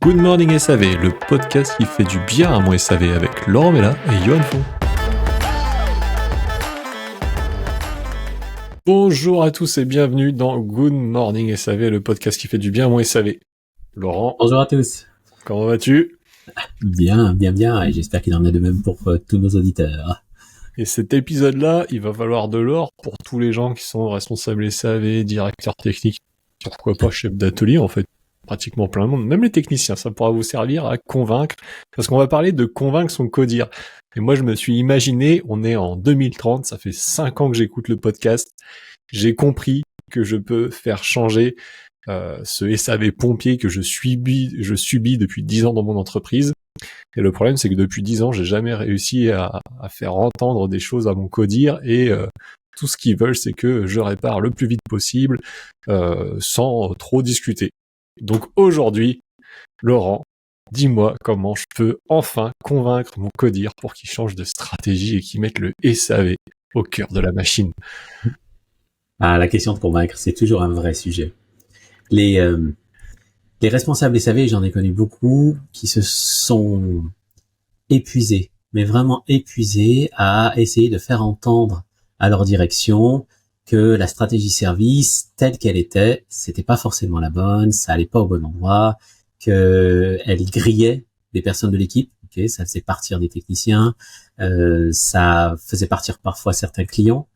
Good Morning SAV, le podcast qui fait du bien à mon SAV avec Laurent Mella et Johan Fon. Bonjour à tous et bienvenue dans Good Morning SAV, le podcast qui fait du bien à mon SAV. Laurent, Bonjour à tous. comment vas-tu ? Bien, et j'espère qu'il en est de même pour tous nos auditeurs. Et cet épisode-là, il va valoir de l'or pour tous les gens qui sont responsables SAV, directeurs techniques, pourquoi pas chefs d'atelier en fait. Pratiquement plein de monde, même les techniciens, ça pourra vous servir à convaincre, parce qu'on va parler de convaincre son codir. Et moi, je me suis imaginé, on est en 2030, ça fait 5 ans que j'écoute le podcast, j'ai compris que je peux faire changer ce SAV pompier que je subis depuis 10 ans dans mon entreprise. Et le problème, c'est que depuis 10 ans, j'ai jamais réussi à faire entendre des choses à mon codir, et tout ce qu'ils veulent, c'est que je répare le plus vite possible, sans trop discuter. Donc aujourd'hui, Laurent, dis-moi comment je peux enfin convaincre mon codir pour qu'il change de stratégie et qu'il mette le SAV au cœur de la machine. La question de convaincre, c'est toujours un vrai sujet. Les responsables SAV, j'en ai connu beaucoup, qui se sont épuisés, mais vraiment épuisés à essayer de faire entendre à leur direction que la stratégie service, telle qu'elle était, c'était pas forcément la bonne, ça allait pas au bon endroit, que elle grillait des personnes de l'équipe, ça faisait partir des techniciens, ça faisait partir parfois certains clients,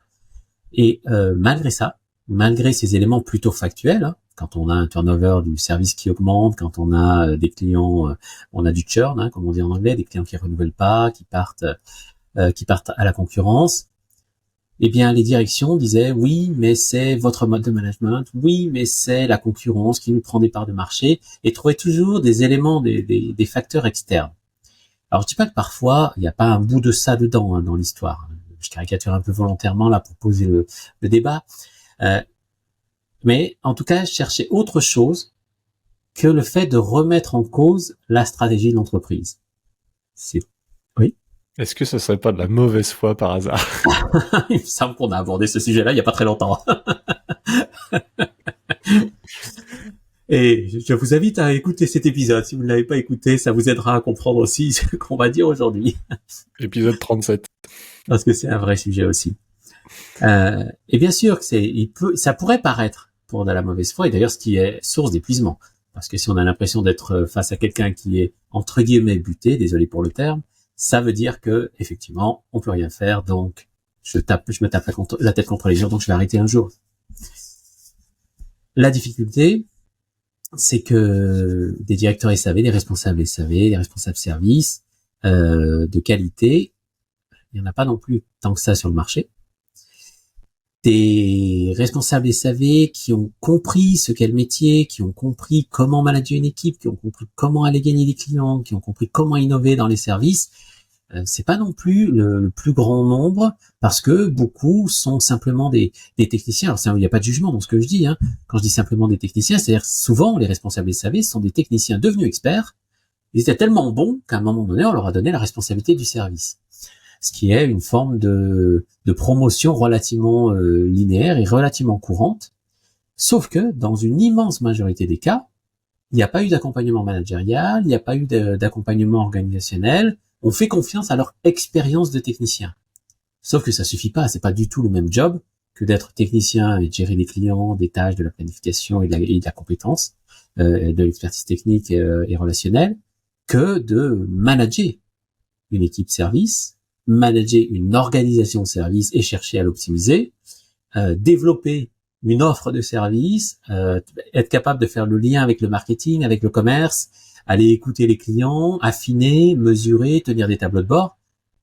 et malgré ça, malgré ces éléments plutôt factuels, quand on a un turnover du service qui augmente, quand on a des clients, on a du churn, comme on dit en anglais, des clients qui renouvellent pas, qui partent à la concurrence, eh bien, les directions disaient oui, mais c'est votre mode de management, oui, mais c'est la concurrence qui nous prend des parts de marché, et trouvaient toujours des éléments, des facteurs externes. Alors, je dis pas que parfois, il n'y a pas un bout de ça dedans, dans l'histoire. Je caricature un peu volontairement là pour poser le débat. Mais en tout cas, je cherchais autre chose que le fait de remettre en cause la stratégie de l'entreprise. Oui. Est-ce que ce serait pas de la mauvaise foi par hasard ? Il me semble qu'on a abordé ce sujet-là il y a pas très longtemps. Et je vous invite à écouter cet épisode. Si vous ne l'avez pas écouté, ça vous aidera à comprendre aussi ce qu'on va dire aujourd'hui. Épisode 37. Parce que c'est un vrai sujet aussi. Et bien sûr que ça pourrait paraître pour de la mauvaise foi, et d'ailleurs ce qui est source d'épuisement. Parce que si on a l'impression d'être face à quelqu'un qui est entre guillemets buté, désolé pour le terme, ça veut dire que effectivement on peut rien faire, donc je me tape la tête contre les murs, donc je vais arrêter un jour. La difficulté, c'est que des directeurs SAV, des responsables SAV, des responsables service de qualité, il n'y en a pas non plus tant que ça sur le marché. Des responsables SAV qui ont compris ce qu'est le métier, qui ont compris comment manager une équipe, qui ont compris comment aller gagner des clients, qui ont compris comment innover dans les services, c'est pas non plus le plus grand nombre, parce que beaucoup sont simplement des techniciens. Alors il n'y a pas de jugement dans ce que je dis, Quand je dis simplement des techniciens, c'est-à-dire souvent les responsables SAV sont des techniciens devenus experts. Ils étaient tellement bons qu'à un moment donné, on leur a donné la responsabilité du service. Ce qui est une forme de promotion relativement linéaire et relativement courante. Sauf que dans une immense majorité des cas, il n'y a pas eu d'accompagnement managérial, il n'y a pas eu d'accompagnement organisationnel. On fait confiance à leur expérience de technicien. Sauf que ça suffit pas, c'est pas du tout le même job que d'être technicien et de gérer les clients, des tâches, de la planification et de la compétence, de l'expertise technique et relationnelle, que de manager une équipe service, manager une organisation de service et chercher à l'optimiser, développer une offre de service, être capable de faire le lien avec le marketing, avec le commerce, aller écouter les clients, affiner, mesurer, tenir des tableaux de bord.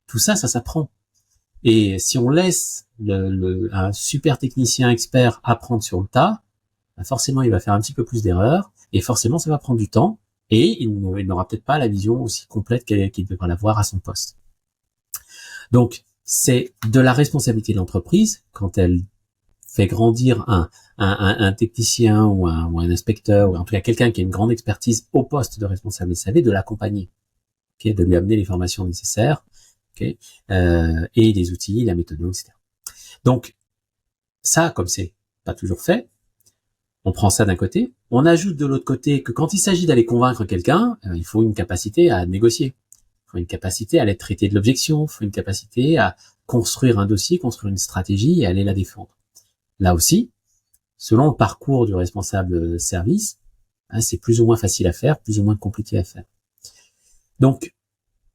Tout ça, ça s'apprend. Et si on laisse un super technicien expert apprendre sur le tas, forcément il va faire un petit peu plus d'erreurs, et forcément ça va prendre du temps, et il n'aura peut-être pas la vision aussi complète qu'il devrait l'avoir à son poste. Donc, c'est de la responsabilité de l'entreprise quand elle fait grandir un technicien ou un inspecteur, ou en tout cas quelqu'un qui a une grande expertise au poste de responsable SAV, de l'accompagner, de lui amener les formations nécessaires, et les outils, la méthode, etc. Donc, ça, comme c'est pas toujours fait, On prend ça d'un côté, on ajoute de l'autre côté que quand il s'agit d'aller convaincre quelqu'un, il faut une capacité à négocier, il faut une capacité à aller traiter de l'objection, il faut une capacité à construire un dossier, construire une stratégie et aller la défendre. Là aussi, selon le parcours du responsable service, c'est plus ou moins facile à faire, plus ou moins compliqué à faire. Donc,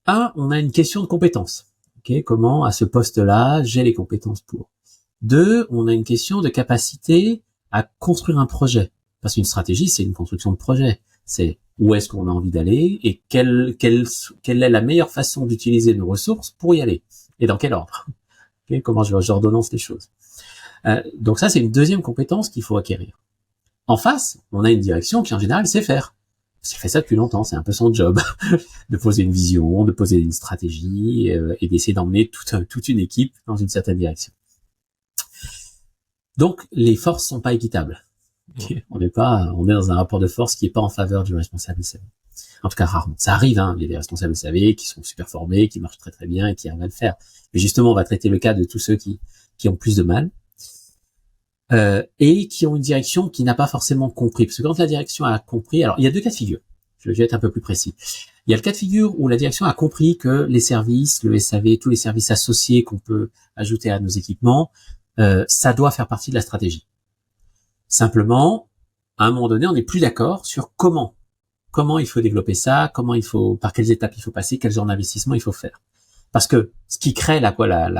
on a une question de compétences. Comment, à ce poste-là, j'ai les compétences pour. 2, on a une question de capacité à construire un projet. Parce qu'une stratégie, c'est une construction de projet. C'est où est-ce qu'on a envie d'aller et quelle est la meilleure façon d'utiliser nos ressources pour y aller. Et dans quel ordre. Comment j'ordonnance les choses. Donc ça, c'est une deuxième compétence qu'il faut acquérir. En face, on a une direction qui, en général, sait faire. Elle fait ça depuis longtemps, c'est un peu son job. De poser une vision, de poser une stratégie et d'essayer d'emmener toute une équipe dans une certaine direction. Donc, les forces sont pas équitables. On est dans un rapport de force qui est pas en faveur du responsable SAV. En tout cas, rarement. Ça arrive, il y a des responsables SAV qui sont super formés, qui marchent très très bien et qui arrivent à le faire. Mais justement, on va traiter le cas de tous ceux qui ont plus de mal. Et qui ont une direction qui n'a pas forcément compris. Parce que quand la direction a compris, alors il y a deux cas de figure. Je vais être un peu plus précis. Il y a le cas de figure où la direction a compris que les services, le SAV, tous les services associés qu'on peut ajouter à nos équipements, ça doit faire partie de la stratégie. Simplement, à un moment donné, on n'est plus d'accord sur comment il faut développer ça, par quelles étapes il faut passer, quel genre d'investissement il faut faire. Parce que ce qui crée la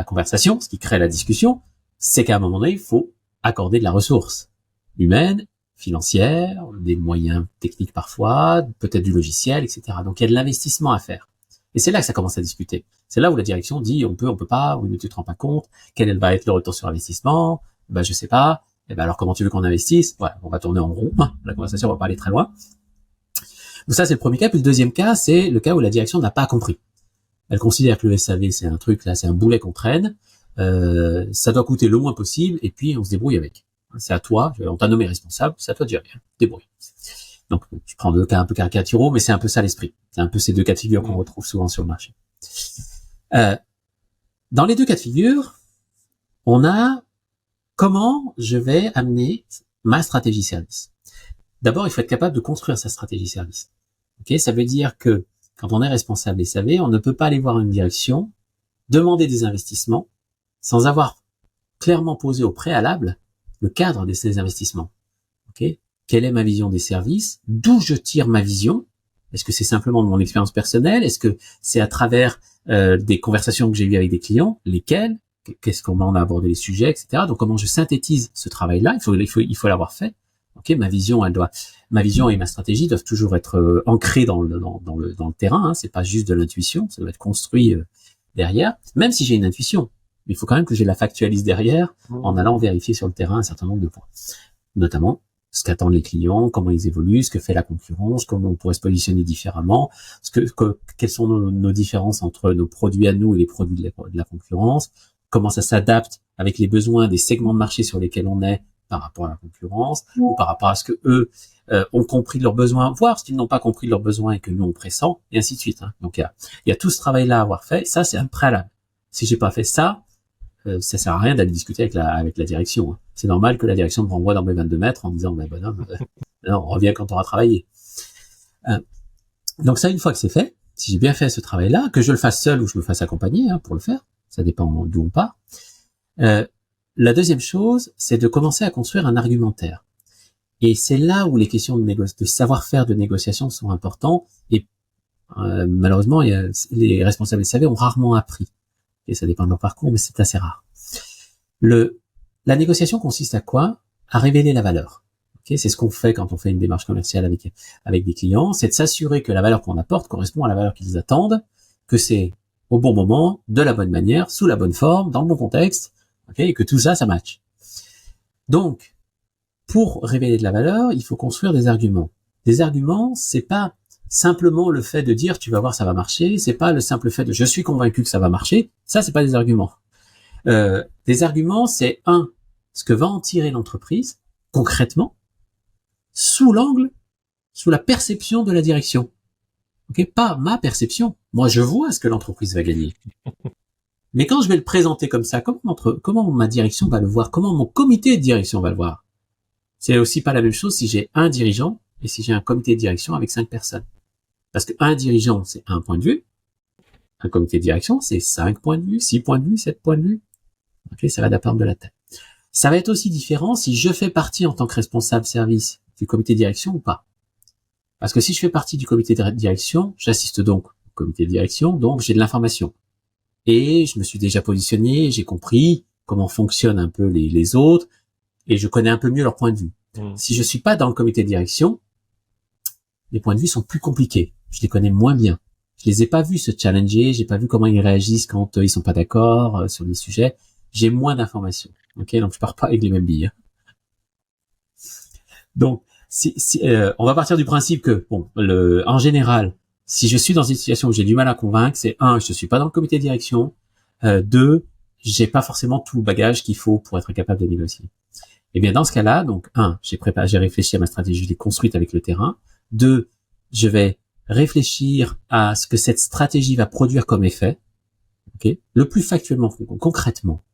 conversation, ce qui crée la discussion, c'est qu'à un moment donné, il faut accorder de la ressource humaine, financière, des moyens techniques parfois, peut-être du logiciel, etc. Donc il y a de l'investissement à faire. Et c'est là que ça commence à discuter. C'est là où la direction dit on peut pas, ou ne tu te rends pas compte, quel va être le retour sur investissement, je sais pas, alors comment tu veux qu'on investisse? Ouais, on va tourner en rond, la conversation va pas aller très loin. Donc ça c'est le premier cas, puis le deuxième cas, c'est le cas où la direction n'a pas compris. Elle considère que le SAV c'est un truc là, c'est un boulet qu'on traîne, ça doit coûter le moins possible, et puis on se débrouille avec. C'est à toi, on t'a nommé responsable, c'est à toi de gérer, débrouille. Donc, je prends deux cas un peu caricaturaux, mais c'est un peu ça l'esprit. C'est un peu ces deux cas de figure qu'on retrouve souvent sur le marché. Dans les deux cas de figure, on a comment je vais amener ma stratégie service. D'abord, il faut être capable de construire sa stratégie service. Ça veut dire que quand on est responsable SAV, on ne peut pas aller voir une direction, demander des investissements, sans avoir clairement posé au préalable le cadre de ces investissements. Quelle est ma vision des services? D'où je tire ma vision? Est-ce que c'est simplement de mon expérience personnelle? Est-ce que c'est à travers des conversations que j'ai eues avec des clients? Lesquelles? Comment on a abordé les sujets, etc. Donc comment je synthétise ce travail-là? Il faut l'avoir fait. Ma vision et ma stratégie doivent toujours être ancrées dans le terrain. C'est pas juste de l'intuition, ça doit être construit derrière. Même si j'ai une intuition, il faut quand même que je la factualise derrière en allant vérifier sur le terrain un certain nombre de points, notamment ce qu'attendent les clients, comment ils évoluent, ce que fait la concurrence, comment on pourrait se positionner différemment, quelles sont nos différences entre nos produits à nous et les produits de la concurrence, comment ça s'adapte avec les besoins des segments de marché sur lesquels on est par rapport à la concurrence, ou par rapport à ce que eux ont compris de leurs besoins, voire ce qu'ils n'ont pas compris de leurs besoins et que nous on pressent, et ainsi de suite. Donc il y a tout ce travail-là à avoir fait, ça c'est un préalable. Si j'ai pas fait ça, ça sert à rien d'aller discuter avec la direction. C'est normal que la direction me renvoie dans mes 22 mètres en me disant, bonhomme, on revient quand on aura travaillé. Donc ça, une fois que c'est fait, si j'ai bien fait ce travail-là, que je le fasse seul ou je me fasse accompagner pour le faire, ça dépend d'où on part. La deuxième chose, c'est de commencer à construire un argumentaire. Et c'est là où les questions de savoir-faire de négociation sont importantes. Et malheureusement, les responsables SAV ont rarement appris. Et ça dépend de leur parcours, mais c'est assez rare. La négociation consiste à quoi? À révéler la valeur. C'est ce qu'on fait quand on fait une démarche commerciale avec des clients, c'est de s'assurer que la valeur qu'on apporte correspond à la valeur qu'ils attendent, que c'est au bon moment, de la bonne manière, sous la bonne forme, dans le bon contexte, et que tout ça, ça match. Donc, pour révéler de la valeur, il faut construire des arguments. Des arguments, c'est pas simplement le fait de dire tu vas voir ça va marcher, c'est pas le simple fait de je suis convaincu que ça va marcher, ça c'est pas des arguments. Des arguments, c'est ce que va en tirer l'entreprise concrètement sous la perception de la direction. Pas ma perception. Moi je vois ce que l'entreprise va gagner. Mais quand je vais le présenter comme ça, comment ma direction va le voir, comment mon comité de direction va le voir, C'est aussi pas la même chose si j'ai un dirigeant et si j'ai un comité de direction avec 5 personnes. Parce que un dirigeant, c'est un point de vue. Un comité de direction, c'est 5 points de vue, 6 points de vue, 7 points de vue. Ok, ça va dépendre de la taille. Ça va être aussi différent si je fais partie en tant que responsable service du comité de direction ou pas. Parce que si je fais partie du comité de direction, j'assiste donc au comité de direction, donc j'ai de l'information. Et je me suis déjà positionné, j'ai compris comment fonctionnent un peu les autres, et je connais un peu mieux leur point de vue. Si je suis pas dans le comité de direction, les points de vue sont plus compliqués. Je les connais moins bien. Je les ai pas vus se challenger, j'ai pas vu comment ils réagissent quand ils sont pas d'accord sur des sujets. J'ai moins d'informations. Ok, donc je pars pas avec les mêmes billes. Donc, on va partir du principe que, bon, en général, si je suis dans une situation où j'ai du mal à convaincre, c'est je suis pas dans le comité de direction. 2, j'ai pas forcément tout le bagage qu'il faut pour être capable de négocier. Et bien dans ce cas-là, donc j'ai réfléchi à ma stratégie, je l'ai construite avec le terrain. 2, je vais réfléchir à ce que cette stratégie va produire comme effet. Ok, le plus factuellement, concrètement.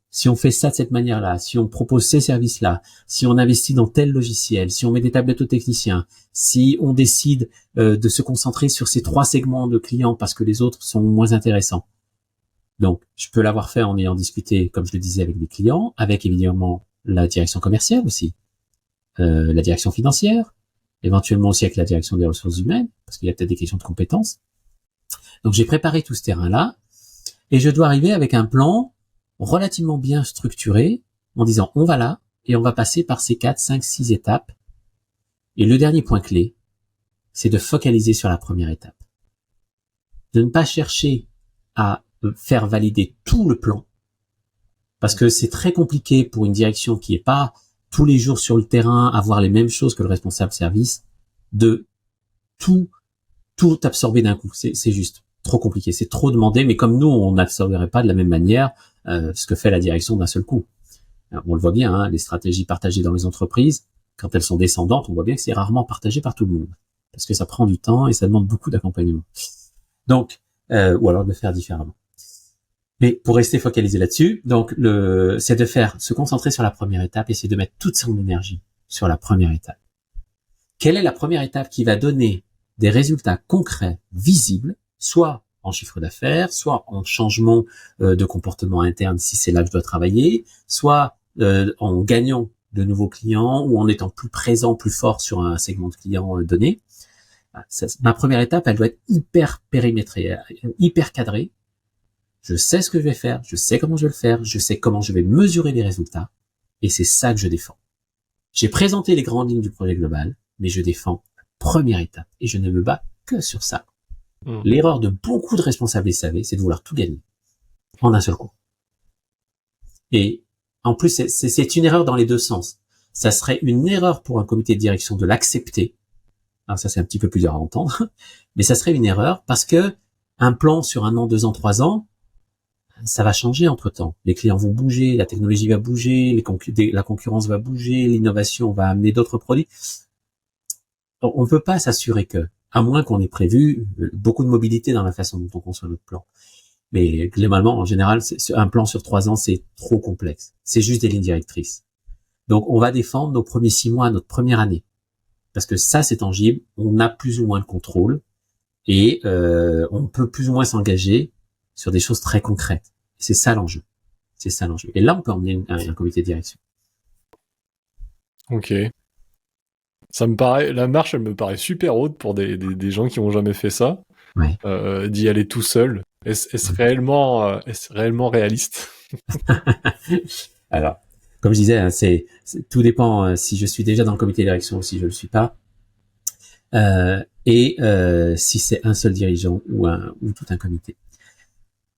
Si on fait ça de cette manière-là, si on propose ces services-là, si on investit dans tel logiciel, si on met des tablettes aux techniciens, si on décide de se concentrer sur ces 3 segments de clients parce que les autres sont moins intéressants. Donc, je peux l'avoir fait en ayant discuté, comme je le disais, avec des clients, avec évidemment la direction commerciale aussi, la direction financière, éventuellement aussi avec la direction des ressources humaines, parce qu'il y a peut-être des questions de compétences. Donc, j'ai préparé tout ce terrain-là, et je dois arriver avec un plan relativement bien structuré, en disant on va là, et on va passer par ces 4, 5, 6 étapes. Et le dernier point clé, c'est de focaliser sur la première étape. De ne pas chercher à faire valider tout le plan, parce que c'est très compliqué pour une direction qui est pas tous les jours sur le terrain à voir les mêmes choses que le responsable service, de tout absorber d'un coup. C'est juste trop compliqué, c'est trop demandé, mais comme nous, on n'absorberait pas de la même manière ce que fait la direction d'un seul coup. Alors, on le voit bien, les stratégies partagées dans les entreprises, quand elles sont descendantes, on voit bien que c'est rarement partagé par tout le monde, parce que ça prend du temps et ça demande beaucoup d'accompagnement. Donc, ou alors de le faire différemment. Mais pour rester focalisé là-dessus, donc c'est de se concentrer sur la première étape et c'est de mettre toute son énergie sur la première étape. Quelle est la première étape qui va donner des résultats concrets, visibles, soit en chiffre d'affaires, soit en changement de comportement interne si c'est là que je dois travailler, soit en gagnant de nouveaux clients ou en étant plus présent, plus fort sur un segment de clients donné. Ma première étape, elle doit être hyper périmétrée, hyper cadrée. Je sais ce que je vais faire, je sais comment je vais le faire, je sais comment je vais mesurer les résultats, et c'est ça que je défends. J'ai présenté les grandes lignes du projet global, mais je défends la première étape, et je ne me bats que sur ça. L'erreur de beaucoup de responsables SAV, c'est de vouloir tout gagner, en un seul coup. Et en plus, c'est une erreur dans les deux sens. Ça serait une erreur pour un comité de direction de l'accepter. Alors ça, c'est un petit peu plus dur à entendre, mais ça serait une erreur parce que un plan sur 1 an, 2 ans, 3 ans, ça va changer entre-temps. Les clients vont bouger, la technologie va bouger, la concurrence va bouger, l'innovation va amener d'autres produits. On ne peut pas s'assurer que, à moins qu'on ait prévu beaucoup de mobilité dans la façon dont on conçoit notre plan. Mais globalement, en général, un plan sur 3 ans, c'est trop complexe. C'est juste des lignes directrices. Donc, on va défendre nos premiers 6 mois, notre première année. Parce que ça, c'est tangible, on a plus ou moins le contrôle et on peut plus ou moins s'engager sur des choses très concrètes. C'est ça l'enjeu. C'est ça l'enjeu. Et là, on peut emmener un comité de direction. Ok. La marche, elle me paraît super haute pour des gens qui n'ont jamais fait ça. Ouais. D'y aller tout seul. Est-ce réellement réaliste? Alors, comme je disais, hein, tout dépend si je suis déjà dans le comité de direction ou si je le suis pas. Et si c'est un seul dirigeant ou tout un comité.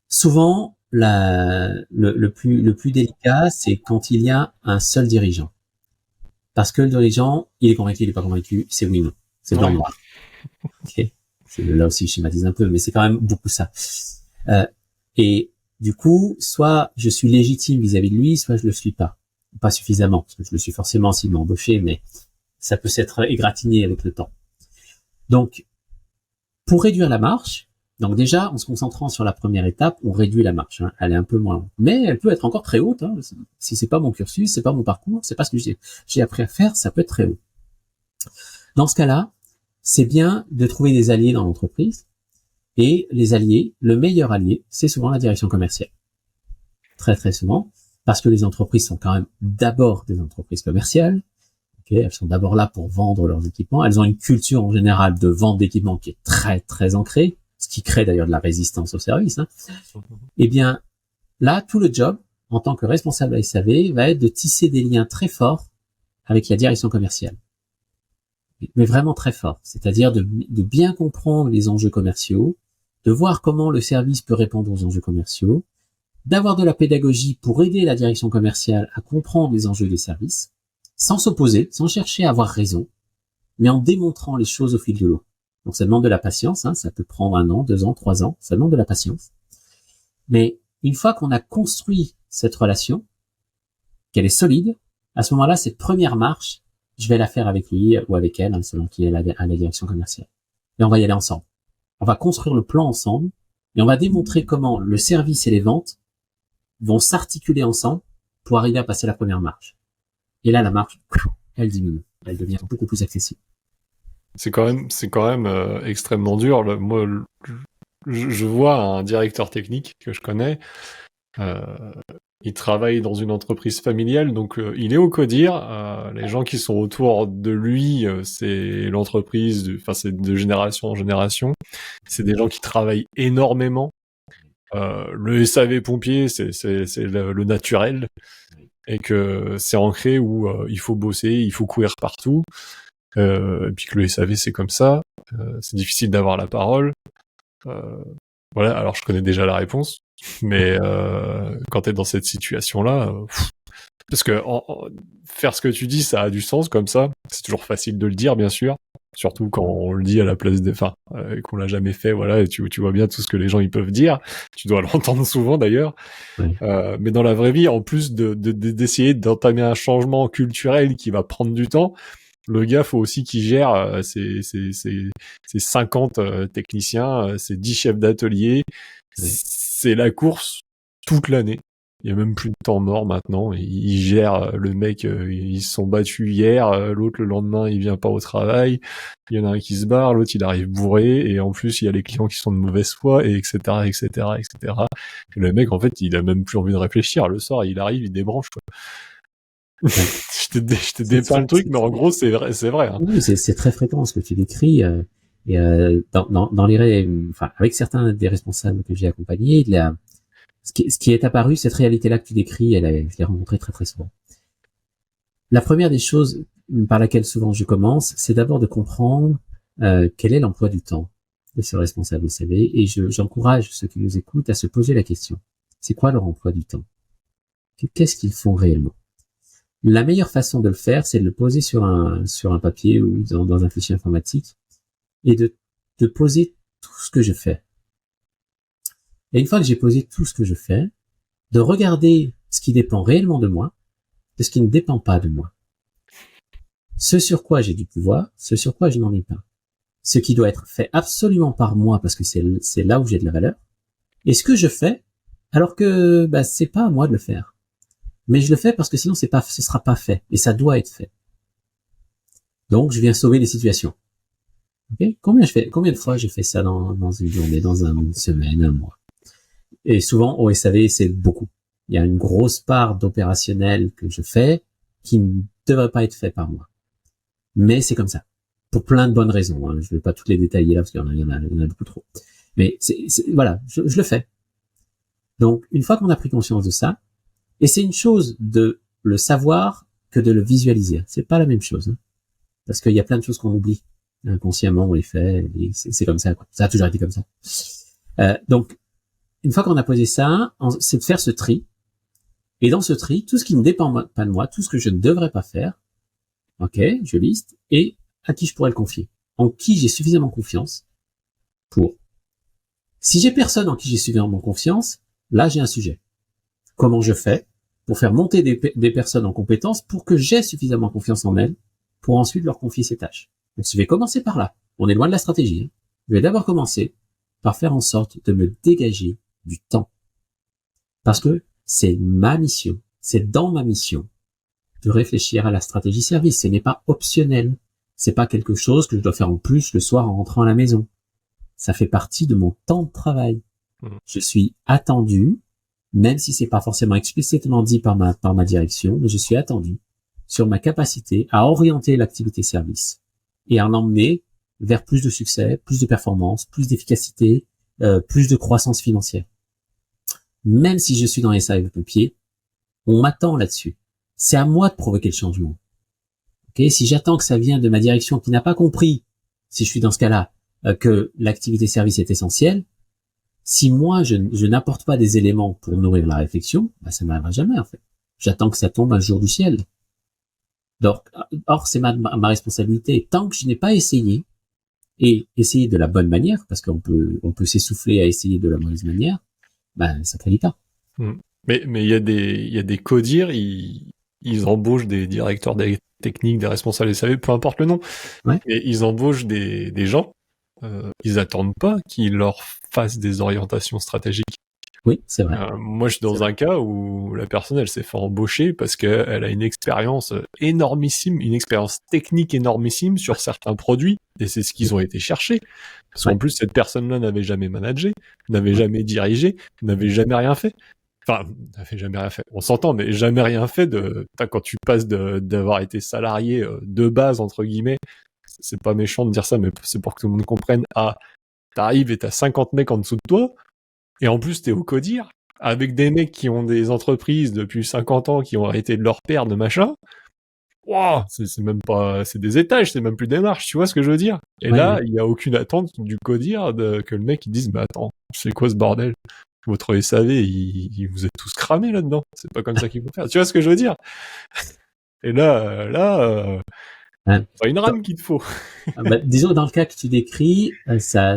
Souvent, le plus délicat, c'est quand il y a un seul dirigeant. Parce que le dirigeant, il est convaincu, il est pas convaincu, c'est oui ou non. C'est blanc noir. Okay. Là aussi, je schématise un peu, mais c'est quand même beaucoup ça. Et du coup, soit je suis légitime vis-à-vis de lui, soit je le suis pas. Pas suffisamment, parce que je le suis forcément s'il m'a embauché, mais ça peut s'être égratigné avec le temps. Donc, pour réduire la marche, Donc déjà, en se concentrant sur la première étape, on réduit la marche. Hein. Elle est un peu moins longue, mais elle peut être encore très haute. Hein. Si c'est pas mon cursus, c'est pas mon parcours, c'est pas ce que j'ai appris à faire, ça peut être très haut. Dans ce cas-là, c'est bien de trouver des alliés dans l'entreprise. Et les alliés, le meilleur allié, c'est souvent la direction commerciale. Très très souvent, parce que les entreprises sont quand même d'abord des entreprises commerciales. Okay, elles sont d'abord là pour vendre leurs équipements. Elles ont une culture en général de vente d'équipements qui est très très ancrée, ce qui crée d'ailleurs de la résistance au service. Hein. Eh bien, là, tout le job, en tant que responsable SAV, va être de tisser des liens très forts avec la direction commerciale. Mais vraiment très forts. C'est-à-dire de bien comprendre les enjeux commerciaux, de voir comment le service peut répondre aux enjeux commerciaux, d'avoir de la pédagogie pour aider la direction commerciale à comprendre les enjeux des services, sans s'opposer, sans chercher à avoir raison, mais en démontrant les choses au fil de l'eau. Donc ça demande de la patience, hein, ça peut prendre 1 an, 2 ans, 3 ans, ça demande de la patience. Mais une fois qu'on a construit cette relation, qu'elle est solide, à ce moment-là, cette première marche, je vais la faire avec lui ou avec elle, hein, selon qui est à la direction commerciale. Et on va y aller ensemble. On va construire le plan ensemble et on va démontrer comment le service et les ventes vont s'articuler ensemble pour arriver à passer la première marche. Et là, la marche, elle diminue. Elle devient beaucoup plus accessible. C'est quand même extrêmement dur. Moi, je vois un directeur technique que je connais. Il travaille dans une entreprise familiale, donc il est au CODIR. Les gens qui sont autour de lui, c'est l'entreprise, c'est de génération en génération. C'est des gens qui travaillent énormément. Le SAV pompier, c'est le naturel, et que c'est ancré où il faut bosser, il faut courir partout. Et puis que le SAV c'est comme ça. C'est difficile d'avoir la parole. Voilà. Alors je connais déjà la réponse. Mais quand t'es dans cette situation-là, parce que faire ce que tu dis, ça a du sens comme ça. C'est toujours facile de le dire, bien sûr, surtout quand on le dit à la place des, qu'on l'a jamais fait, voilà. Et tu vois bien tout ce que les gens ils peuvent dire. Tu dois l'entendre souvent d'ailleurs. Oui. Mais dans la vraie vie, en plus d'essayer d'entamer un changement culturel qui va prendre du temps, le gars faut aussi qu'il gère ses 50 techniciens, ses 10 chefs d'atelier. Oui. C'est la course toute l'année. Il y a même plus de temps mort maintenant. Il gère le mec, ils se sont battus hier, l'autre le lendemain il vient pas au travail. Il y en a un qui se barre, l'autre il arrive bourré, et en plus il y a les clients qui sont de mauvaise foi, et etc., etc., etc. Et le mec en fait il a même plus envie de réfléchir. Le soir il arrive, il débranche quoi. Ouais. je te dépeins le truc, mais en gros c'est vrai. Hein. Oui, c'est très fréquent ce que tu décris. Dans les, avec certains des responsables que j'ai accompagnés, ce qui est apparu, cette réalité-là que tu décris, je l'ai rencontrée très très souvent. La première des choses par laquelle souvent je commence, c'est d'abord de comprendre quel est l'emploi du temps de ce responsable SAV, et j'encourage ceux qui nous écoutent à se poser la question. C'est quoi leur emploi du temps? Qu'est-ce qu'ils font réellement? La meilleure façon de le faire, c'est de le poser sur un papier ou dans un fichier informatique, et de poser tout ce que je fais. Et une fois que j'ai posé tout ce que je fais, de regarder ce qui dépend réellement de moi, de ce qui ne dépend pas de moi. Ce sur quoi j'ai du pouvoir, ce sur quoi je n'en ai pas. Ce qui doit être fait absolument par moi parce que c'est là où j'ai de la valeur. Et ce que je fais, alors que c'est pas à moi de le faire. Mais je le fais parce que sinon ce sera pas fait. Et ça doit être fait. Donc je viens sauver les situations. Okay? Combien de fois j'ai fait ça dans une journée, dans une semaine, un mois? Et souvent, au SAV, c'est beaucoup. Il y a une grosse part d'opérationnel que je fais qui ne devrait pas être fait par moi. Mais c'est comme ça. Pour plein de bonnes raisons. Hein. Je ne vais pas toutes les détailler là, parce qu'il y en a beaucoup trop. Mais voilà, je le fais. Donc, une fois qu'on a pris conscience de ça, et c'est une chose de le savoir que de le visualiser. C'est pas la même chose. Hein. Parce qu'il y a plein de choses qu'on oublie. Inconsciemment, on les fait. Et c'est comme ça, quoi. Ça a toujours été comme ça. Donc, une fois qu'on a posé ça, c'est de faire ce tri. Et dans ce tri, tout ce qui ne dépend pas de moi, tout ce que je ne devrais pas faire, ok, je liste, et à qui je pourrais le confier. En qui j'ai suffisamment confiance pour. Si j'ai personne en qui j'ai suffisamment confiance, là j'ai un sujet. Comment je fais pour faire monter des personnes en compétence pour que j'aie suffisamment confiance en elles pour ensuite leur confier ces tâches. Donc je vais commencer par là. On est loin de la stratégie. Hein. Je vais d'abord commencer par faire en sorte de me dégager du temps. Parce que c'est ma mission, c'est dans ma mission de réfléchir à la stratégie service. Ce n'est pas optionnel. C'est pas quelque chose que je dois faire en plus le soir en rentrant à la maison. Ça fait partie de mon temps de travail. Je suis attendu, même si c'est pas forcément explicitement dit par ma direction, mais je suis attendu sur ma capacité à orienter l'activité service et à l'emmener vers plus de succès, plus de performance, plus d'efficacité, plus de croissance financière. Même si je suis dans les sapeurs-pompiers, on m'attend là-dessus. C'est à moi de provoquer le changement. Okay, si j'attends que ça vienne de ma direction qui n'a pas compris, si je suis dans ce cas-là, que l'activité service est essentielle, si moi je n'apporte pas des éléments pour nourrir la réflexion, bah, ça n'arrivera jamais en fait. J'attends que ça tombe un jour du ciel. Donc, or c'est ma responsabilité. Tant que je n'ai pas essayé, et essayer de la bonne manière, parce qu'on peut s'essouffler à essayer de la mauvaise manière, ben ça ne pas. Mais il y a des codir, ils embauchent des directeurs techniques, des responsables SAV, peu importe le nom. Ouais. Et ils embauchent des gens. Ils attendent pas qu'ils leur fassent des orientations stratégiques. Oui, c'est vrai. Moi, je suis dans un cas où la personne, elle s'est fait embaucher parce qu'elle a une expérience énormissime, une expérience technique énormissime sur certains produits, et c'est ce qu'ils ont été chercher. Parce qu'en plus, cette personne-là n'avait jamais managé, n'avait jamais dirigé, n'avait jamais rien fait. Enfin, n'avait jamais rien fait. On s'entend, mais jamais rien fait quand tu passes d'avoir été salarié de base, entre guillemets, c'est pas méchant de dire ça, mais c'est pour que tout le monde comprenne, t'arrives et t'as 50 mecs en dessous de toi, et en plus, t'es au codir, avec des mecs qui ont des entreprises depuis 50 ans, qui ont arrêté de leur père, de machin. Wow, c'est même pas, c'est des étages, c'est même plus des marches, tu vois ce que je veux dire? Et là, il y a aucune attente du codir que le mec, il dise, bah attends, c'est quoi ce bordel? Votre SAV, il vous êtes tous cramés là-dedans. C'est pas comme ça qu'il faut faire. Tu vois ce que je veux dire? Et là, c'est une rame qu'il te faut. Disons, dans le cas que tu décris, ça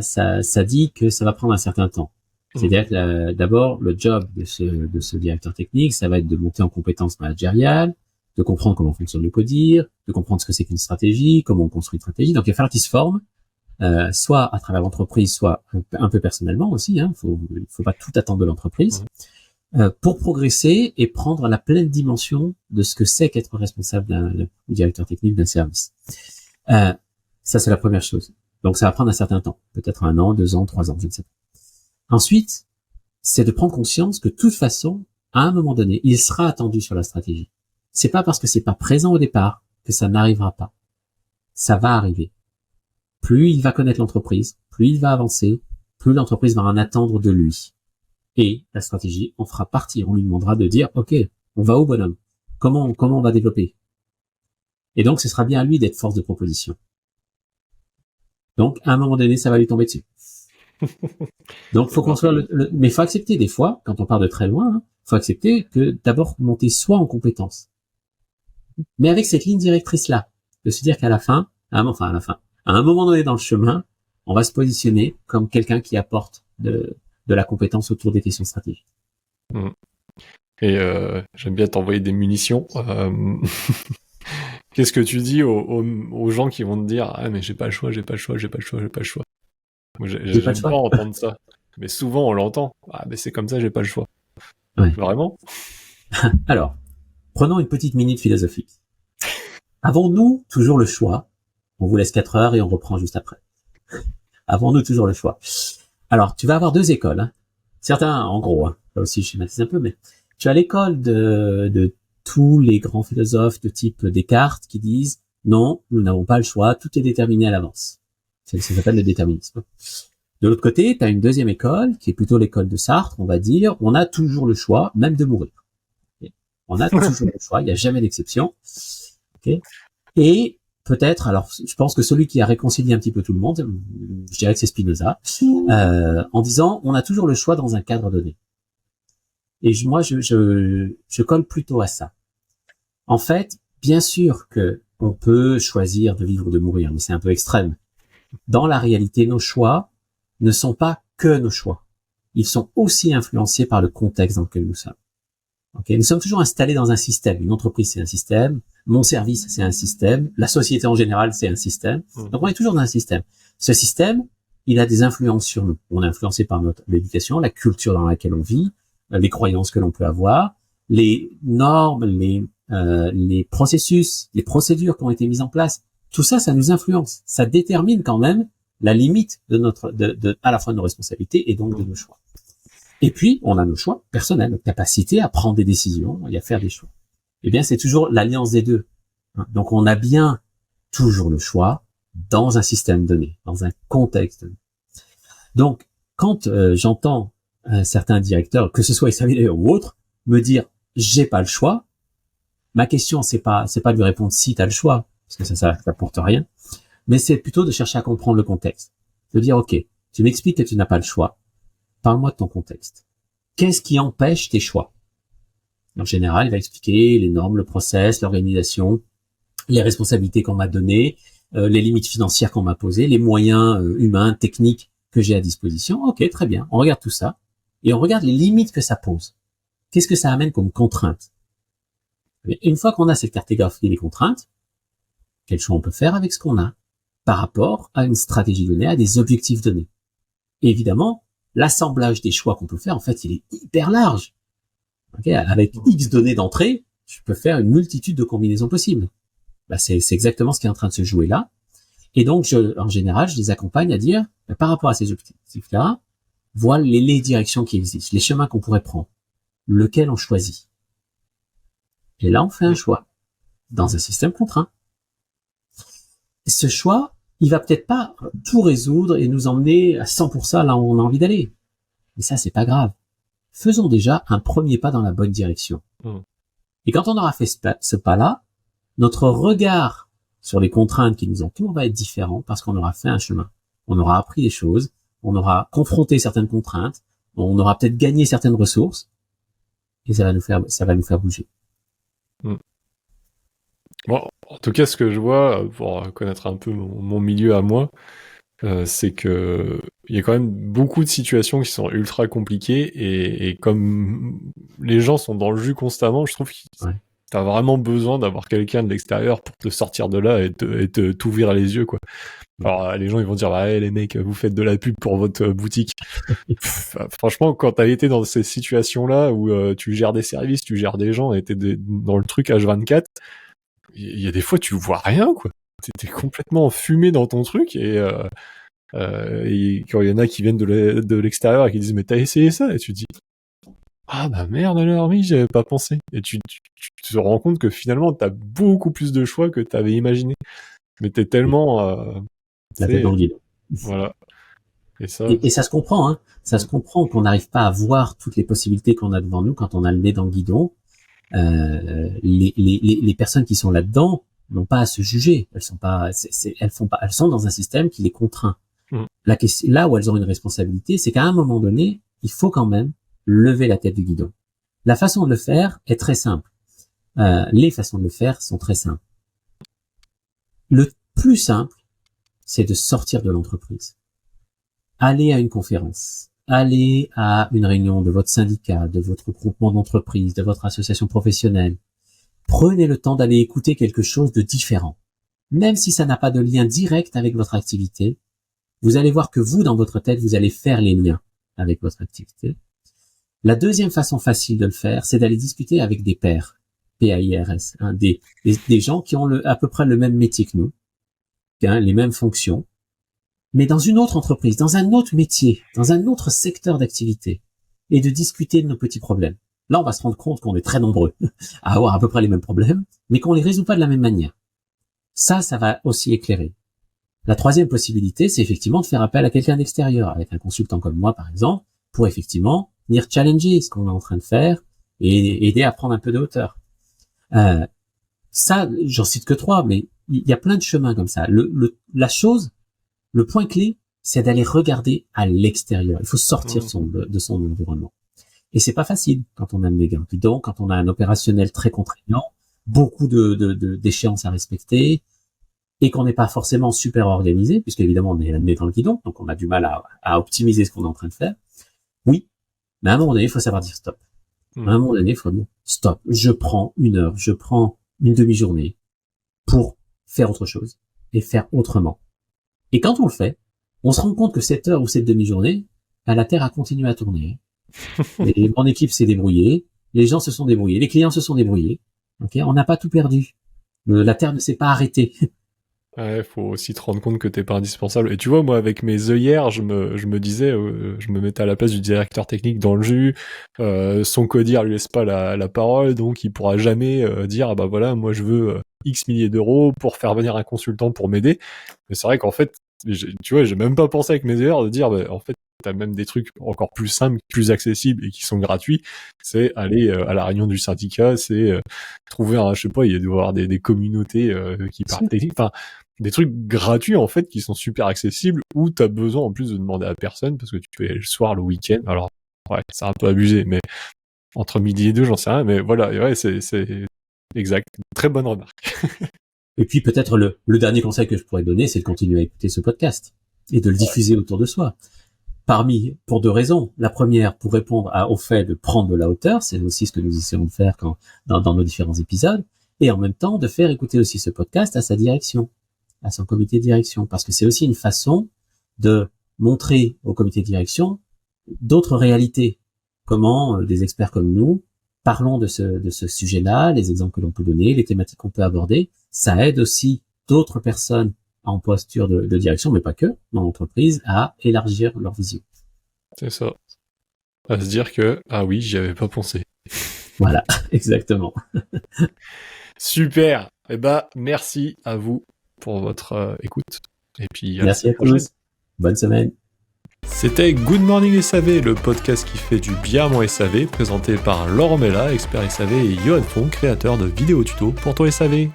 dit que ça va prendre un certain temps. C'est-à-dire que d'abord, le job de ce directeur technique, ça va être de monter en compétences managériales, de comprendre comment fonctionne le codir, de comprendre ce que c'est qu'une stratégie, comment on construit une stratégie. Donc, il va falloir qu'il se forme, soit à travers l'entreprise, soit un peu personnellement aussi. Il faut pas tout attendre de l'entreprise pour progresser et prendre la pleine dimension de ce que c'est qu'être responsable ou directeur technique d'un service. Ça, c'est la première chose. Donc, ça va prendre un certain temps, peut-être 1 an, 2 ans, 3 ans, je ne sais pas. Ensuite, c'est de prendre conscience que de toute façon, à un moment donné, il sera attendu sur la stratégie. C'est pas parce que c'est pas présent au départ que ça n'arrivera pas. Ça va arriver. Plus il va connaître l'entreprise, plus il va avancer, plus l'entreprise va en attendre de lui. Et la stratégie en fera partie. On lui demandera de dire, OK, on va où, bonhomme? Comment on va développer? Et donc, ce sera bien à lui d'être force de proposition. Donc, à un moment donné, ça va lui tomber dessus. Donc, faut construire mais faut accepter des fois, quand on part de très loin, faut accepter que d'abord monter soi en compétence. Mais avec cette ligne directrice-là, de se dire qu'à la fin, à un moment donné dans le chemin, on va se positionner comme quelqu'un qui apporte de la compétence autour des questions stratégiques. Et j'aime bien t'envoyer des munitions. Qu'est-ce que tu dis aux gens qui vont te dire « Ah, mais j'ai pas le choix. » Moi, j'aime pas entendre ça. Mais souvent, on l'entend. « Ah, mais c'est comme ça, j'ai pas le choix. » Ouais. Vraiment? Alors, prenons une petite minute philosophique. Avons-nous toujours le choix? On vous laisse 4 heures et on reprend juste après. Avons-nous toujours le choix? Alors, tu vas avoir 2 écoles. Certains, en gros, là aussi je schématise un peu, mais tu as l'école de tous les grands philosophes de type Descartes qui disent non, nous n'avons pas le choix, tout est déterminé à l'avance. Ça s'appelle le déterminisme. De l'autre côté, tu as une deuxième école qui est plutôt l'école de Sartre, on va dire, on a toujours le choix, même de mourir. Okay. On a toujours le choix, il n'y a jamais d'exception. Okay. Et peut-être, alors je pense que celui qui a réconcilié un petit peu tout le monde, je dirais que c'est Spinoza, en disant on a toujours le choix dans un cadre donné. Et moi, je colle plutôt à ça. En fait, bien sûr que on peut choisir de vivre ou de mourir, mais c'est un peu extrême. Dans la réalité, nos choix ne sont pas que nos choix. Ils sont aussi influencés par le contexte dans lequel nous sommes. Okay, nous sommes toujours installés dans un système. Une entreprise, c'est un système. Mon service, c'est un système. La société en général, c'est un système. Donc, on est toujours dans un système. Ce système, il a des influences sur nous. On est influencé par notre l'éducation, la culture dans laquelle on vit, les croyances que l'on peut avoir, les normes, les processus, les procédures qui ont été mises en place. Tout ça, ça nous influence. Ça détermine quand même la limite de à la fois de nos responsabilités et donc de nos choix. Et puis, on a nos choix personnels, notre capacité à prendre des décisions et à faire des choix. Eh bien, c'est toujours l'alliance des deux. Donc, on a bien toujours le choix dans un système donné, dans un contexte donné. Donc, quand j'entends certains directeurs, que ce soit SAV ou autres, me dire j'ai pas le choix, ma question c'est pas de lui répondre si tu as le choix, parce que ça apporte rien, mais c'est plutôt de chercher à comprendre le contexte. De dire ok, tu m'expliques que tu n'as pas le choix, parle-moi de ton contexte. Qu'est-ce qui empêche tes choix? En général, il va expliquer les normes, le process, l'organisation, les responsabilités qu'on m'a données, les limites financières qu'on m'a posées, les moyens humains, techniques que j'ai à disposition. Ok, très bien. On regarde tout ça et on regarde les limites que ça pose. Qu'est-ce que ça amène comme contrainte? Et une fois qu'on a cette cartographie des contraintes, quel choix on peut faire avec ce qu'on a par rapport à une stratégie donnée, à des objectifs donnés. Et évidemment, l'assemblage des choix qu'on peut faire, en fait, il est hyper large. Okay, avec X données d'entrée, je peux faire une multitude de combinaisons possibles. C'est exactement ce qui est en train de se jouer là. Et donc, en général, je les accompagne à dire, par rapport à ces objectifs-là, voilà les directions qui existent, les chemins qu'on pourrait prendre, lequel on choisit. Et là, on fait un choix dans un système contraint. Et ce choix, il va peut-être pas tout résoudre et nous emmener à 100% là où on a envie d'aller. Mais ça, c'est pas grave. Faisons déjà un premier pas dans la bonne direction. Et quand on aura fait ce pas-là, notre regard sur les contraintes qui nous entourent va être différent parce qu'on aura fait un chemin. On aura appris des choses, on aura confronté certaines contraintes, on aura peut-être gagné certaines ressources et ça va nous faire bouger. Bon, en tout cas, ce que je vois, pour connaître un peu mon milieu à moi, c'est que il y a quand même beaucoup de situations qui sont ultra compliquées et comme les gens sont dans le jus constamment, je trouve que t'as vraiment besoin d'avoir quelqu'un de l'extérieur pour te sortir de là et t'ouvrir les yeux, quoi. Alors les gens ils vont dire ouais les mecs vous faites de la pub pour votre boutique. Franchement quand t'as été dans ces situations là où tu gères des services, tu gères des gens et t'es dans le truc H24, il y a des fois tu vois rien quoi. T'es complètement fumé dans ton truc et quand il y en a qui viennent de l'extérieur et qui disent mais t'as essayé ça et tu te dis ah bah merde alors oui j'avais pas pensé et tu te rends compte que finalement t'as beaucoup plus de choix que t'avais imaginé mais t'es tellement la tête dans le guidon. Voilà. Et ça se comprend, hein. Ça se comprend qu'on n'arrive pas à voir toutes les possibilités qu'on a devant nous quand on a le nez dans le guidon. Les personnes qui sont là-dedans n'ont pas à se juger. Elles sont dans un système qui les contraint. Là où elles ont une responsabilité, c'est qu'à un moment donné, il faut quand même lever la tête du guidon. La façon de le faire est très simple. Les façons de le faire sont très simples. Le plus simple, c'est de sortir de l'entreprise. Aller à une conférence, aller à une réunion de votre syndicat, de votre groupement d'entreprise, de votre association professionnelle. Prenez le temps d'aller écouter quelque chose de différent. Même si ça n'a pas de lien direct avec votre activité, vous allez voir que vous, dans votre tête, vous allez faire les liens avec votre activité. La deuxième façon facile de le faire, c'est d'aller discuter avec des pairs, P-A-I-R-S, hein, des gens qui ont à peu près le même métier que nous, hein, les mêmes fonctions, mais dans une autre entreprise, dans un autre métier, dans un autre secteur d'activité, et de discuter de nos petits problèmes. Là, on va se rendre compte qu'on est très nombreux à avoir à peu près les mêmes problèmes, mais qu'on les résout pas de la même manière. Ça va aussi éclairer. La troisième possibilité, c'est effectivement de faire appel à quelqu'un d'extérieur, avec un consultant comme moi, par exemple, pour effectivement venir challenger ce qu'on est en train de faire et aider à prendre un peu de hauteur. Ça, j'en cite que 3, mais il y a plein de chemins comme ça. Le point clé, c'est d'aller regarder à l'extérieur. Il faut sortir de son environnement. Et c'est pas facile quand on a le nez dans le guidon, quand on a un opérationnel très contraignant, beaucoup d'échéances à respecter, et qu'on n'est pas forcément super organisé, puisque évidemment on est le nez dans le guidon, donc on a du mal à optimiser ce qu'on est en train de faire. Oui, mais à un moment donné, il faut savoir dire stop. À un moment donné, il faut dire stop. Je prends 1 heure, je prends une demi-journée pour faire autre chose et faire autrement. Et quand on le fait, On se rend compte que cette heure ou cette demi-journée, la Terre a continué à tourner. Et mon équipe s'est débrouillée, les gens se sont débrouillés, les clients se sont débrouillés. Okay, on n'a pas tout perdu. La Terre ne s'est pas arrêtée. Ouais, faut aussi te rendre compte que t'es pas indispensable. Et tu vois, moi, avec mes œillères, je me disais, je me mettais à la place du directeur technique dans le jus. Son codir lui laisse pas la parole, donc il pourra jamais dire, ah bah voilà, moi je veux X milliers d'euros pour faire venir un consultant pour m'aider. Mais c'est vrai qu'en fait, tu vois, j'ai même pas pensé avec mes œillères de dire, bah, en fait, t'as même des trucs encore plus simples, plus accessibles et qui sont gratuits. C'est aller à la réunion du syndicat, c'est trouver je sais pas, il doit y avoir des communautés qui parlent technique. Enfin, des trucs gratuits en fait qui sont super accessibles où t'as besoin en plus de demander à personne parce que tu peux y aller le soir, le week-end. Alors ouais, c'est un peu abusé, mais entre midi et deux, j'en sais rien. Mais voilà, ouais, c'est exact. Très bonne remarque. Et puis peut-être le dernier conseil que je pourrais donner, c'est de continuer à écouter ce podcast et de le diffuser autour de soi. Pour deux raisons. La première, pour répondre au fait de prendre de la hauteur, c'est aussi ce que nous essayons de faire dans nos différents épisodes, et en même temps de faire écouter aussi ce podcast à sa direction, à son comité de direction, parce que c'est aussi une façon de montrer au comité de direction d'autres réalités. Comment des experts comme nous parlons de ce sujet-là, les exemples que l'on peut donner, les thématiques qu'on peut aborder. Ça aide aussi d'autres personnes en posture de direction, mais pas que, dans l'entreprise, à élargir leur vision. C'est ça. À se dire que, ah oui, j'y avais pas pensé. Voilà, exactement. Super. Eh ben, merci à vous pour votre écoute. Et puis, merci à tous. Bonne semaine. C'était Good Morning SAV, le podcast qui fait du bien à mon SAV, présenté par Laurent Mella, expert SAV, et Johan Fong, créateur de vidéos tutos pour ton SAV.